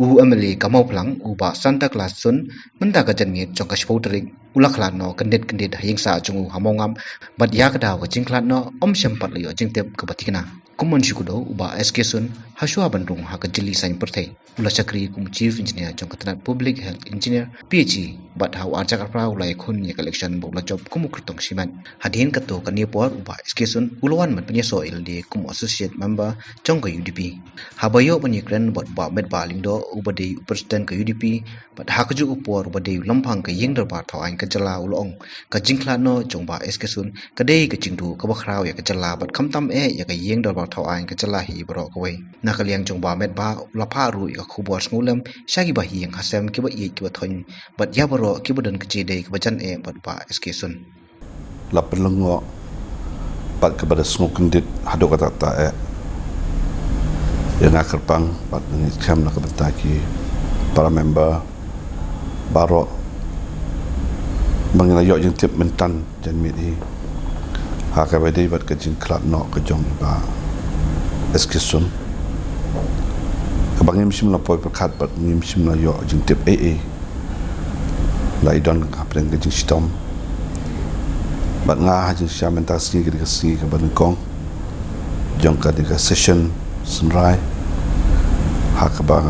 ameli kamau plang uba Santa Claus sun menda ka janmi jong ka shpotrik ulaklan no kandet hayeng sa jungu hamongam bat ya kada wa jingklat no shempat liyo jingtep ka batikna kumon shikudo uba SK sun hashwa bandung ha ka jili sain perthai ula chakri kum chief engineer jong ka tanat public health engineer PhD bat ha wa jakar pra ulai khun ye collection bo la job kum krutong siman hadin ka to ka ni por uba SK sun ulawan mat pnya so ilde kum associate member jong ka UDP habayo pani kren bot ba met ba lingdo ubade president ka UDP bat hakaju upor ubade Lamphang ka ïing dorbar thawaiñ ka jala ulong ka jingkla no jongba SK sun ka dei ka jingdu ka bakhraw ya ka jala bat khamtam ya ka ïing dorbar thawaiñ ka jala hi bro ka wei na ka liang jongba met ba lapa ru ka khubor ngulem shagi ba hi hasem ki ba ye ki ba thon bat ya bro ki bodan ka jede ka bajan bat ba SK sun lapelungo bat ka bada smokendit hado ka ta yang akerpang bat ni kam nak bentaki para member baro mangina yo jeng tip mentan jan mi hi ha ka bade bat ka jing klat no ka jong ba eskisun ka bangim sim la poi pakat bat ngim sim la yo jeng tip AA lai don ka preng ka jing stom bat nga ha jing syamenta ski ka ski ka ban kong jong ka di ka session sunrai hak ba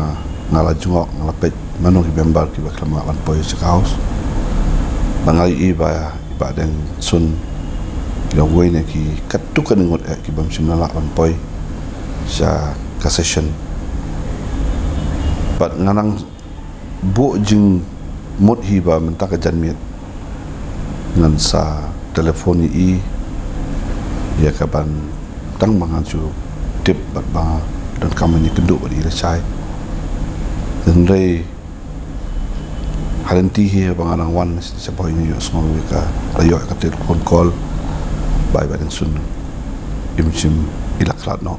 ngala jungok ngala pet manu ki member ki ba klama ban poi house bangai iba den sun ki wei ne ki katukan ngot ki bam simnala ban poi sha ka session bat nganang bu jing mot hi ba menta ka janmiet ngan sa telefoni ya ka ban tang mangan chu tip bat ba dan kami ni kenduk di lesai dan rei halanti hi banganang wan sepoy ni yo small ka ayo ka telefon call bye bye sun imchim ilaklat no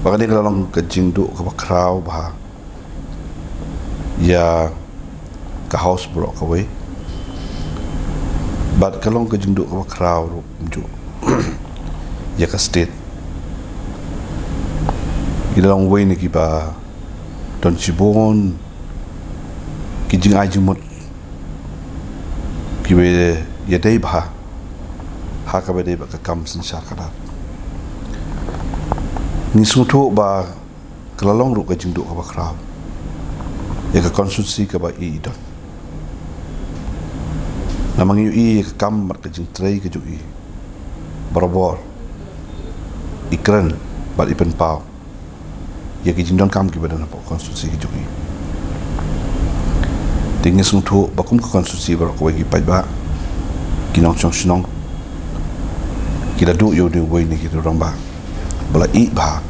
bagani kalong ka jingdu ka bakraw ba ya ka house bro ka we bat kalong ka jingdu ka bakraw ju ya ka state ilang way ni kiba don chibon ki jing ai jumot ki we ya dei ba ha ka be dei ba ka kam sin sha ka ni suto ba kalalong ru ka jing do ka ba kra ya ka konsulsi ka ba I don namang yu I ka kam mat ka jing trei ka ju I barabor ikren ba ipen pau ya ki jindon kam ki badan apa konstitusi ki jogi tinggi sungtu bakum ka konstitusi bar ko ki paiba ki nong chong shnong ki da du yo de wei ni ki rong ba bala I ba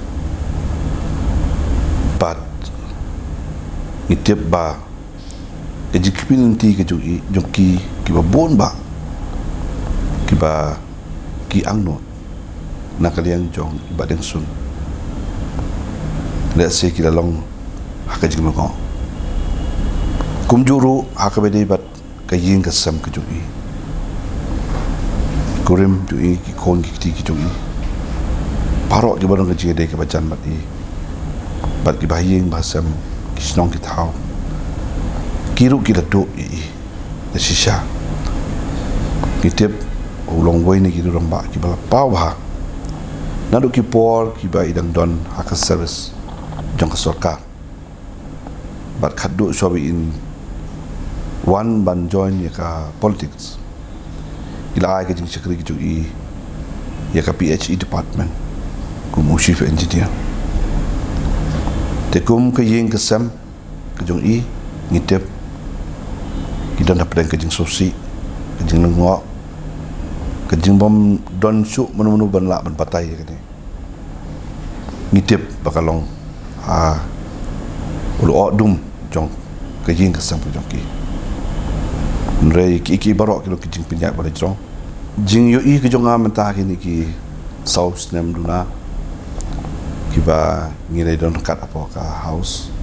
bat itep ba ke jikpin ti ke jogi joki ki ba bon ba ki angno nakaliang jong ibadeng sun let's say kita long hakajing mo kumjuru hakabede bat kaying kasam kajui kurim jui ki kon ki jui parok ki barang kajing de ke bacan bat I bat ki baying basam ki snong ki thau kiru ki latu I de shisha ki tip ulong wei ni ki rong ba ki bala pau ha nadu ki por ki ba idang don hakas service jong ka sarkar bat khaddu shobi in one ban join ya ka politics ila ai ka jing chakri ki ju I ya ka PhD department kum chief engineer te kum ka yeng ka sam ka jong I ngitep ki don da pren ka jing sosi ka jing ngo ka jing bom don su manu ban la ban patai ka ni ngitep bakalong ulu dum jong ka jing ka sam jong ki rei ki barok ki jing pinyak bale jong jing yo I ki jong am ta ki ni ki south nem duna ki ba ngire don kat apa ka house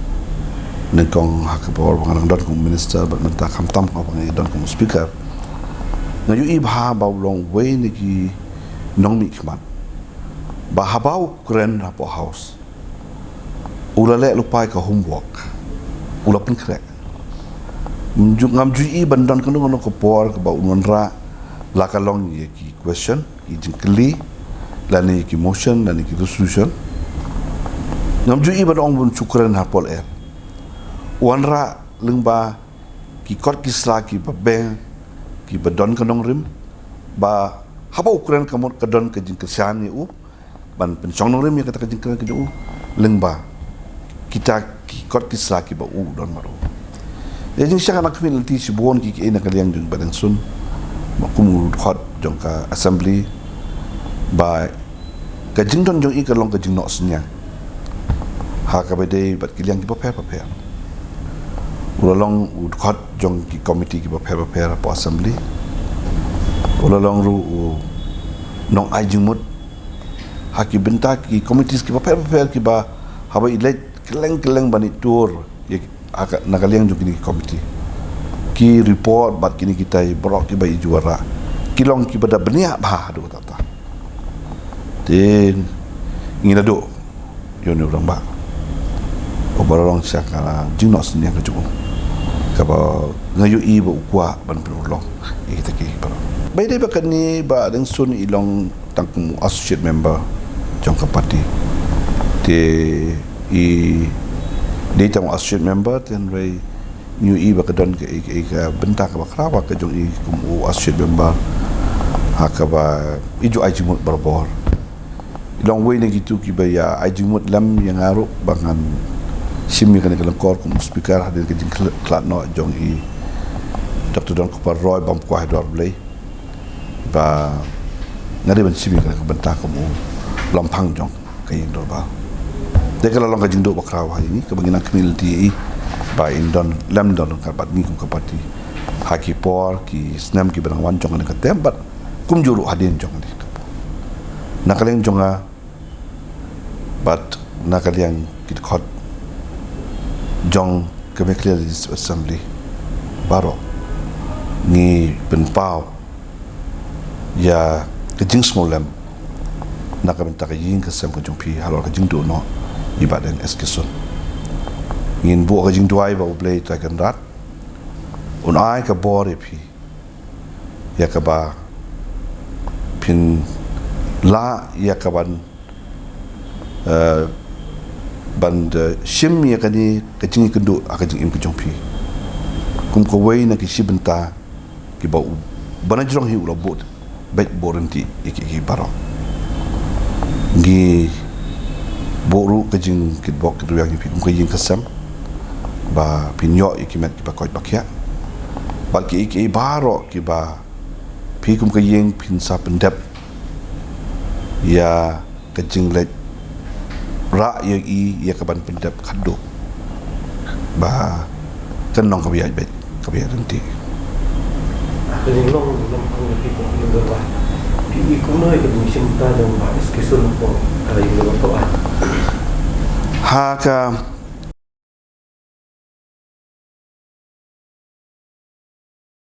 nengkong hak bor bangang don ku minister bat menta kham tam ko bangai don ku speaker na yo I ba long way ni ki nong mi khman ba habau kren apa house ula le lupai ka homework ula pynkhreh ngam jui bandan kan ngono ko por ka ba unra la ka long ye ki question ki jingkli la ni ki motion la ni ki resolution ngam jui ban ong bun chukran ha pol wanra lengba ki kot ki sla ki ba beng ki badon kanong rim ba haba ukuran kamot kadon ke jing kesan u ban penchong nong rim ya kata ke jing ke u lengba kita ki kot ki sla ki ba u don maro ya jing syang anak min ti sibon ki ina kaliang jung badan sun makum dkhot jong ka assembly ba ka jing don jong i ka long ka jing no snya ha ka bede bat kiliang ki pa ulalong dkhot jong ki committee ki pa po assembly ulalong ru nong ijing mut haki benta ki committees ki pa ki ba haba ilaj keleng bani tour ye nakaliang jong ki committee ki report bat kini kita brok ki ba juara kilong ki bada benia ba do tata den ngina do yo ne urang ba obarong sakala jingnos ni ka jugo ka ba ngayu i ba ukwa ban prolong kita ki ba bai dai ba kan ni ba deng sun ilong tangku associate member jong ka party te i data associate member ten rai new i ba ka don ka benta ka ba krawa ka jong i kum associate member ha ka ba ijo ai jimut barbor ilong way na gitu ki ba ya ai jimut lam yang aru bangan simi kan ke lengkor kum speaker hadir ke jing klat no jong i Dr. Don Kupar Roy bam kwa dor blay ba ngari ban simi kan ke benta kum Lamphang jong kay dorbar de kala long ka jing do bakrawa ini ke bangina community ba indon lam don ka bat ni kum ka parti haki por ki snam ki barang wan jong ka tempat kum juru hadin jong ni nakaleng jonga bat nakaleng ki dkhot jong kemeklian assembly baro ni penpau ya kejing smolam nak bentak yin kesem ke jong pi halor kejing do no ibadan eskison ngin bu kejing duai ba ublei ta kan rat un ai ka bore pi ya ka ba pin la ya ka ban band shim ya kani kecing kendu akajing im kejong pi kum ko wei na ki shibenta ki ba bana jrong hi ula bot bet boranti iki baro gi boru kejing kit bok tu yang pi kum ko yin kasam ba pinyo iki met ki ba koi bakya bal ki iki baro ki ba pi kum ko yin pin sa pendep ya kejing let ra ye i ya kaban pendap khado ba kan nong kabiya bet kabiya nanti kejing long Lamphang ni ko ni ba pi ko noi ke musim ta dong ba skisul ko kala yung ba ha ka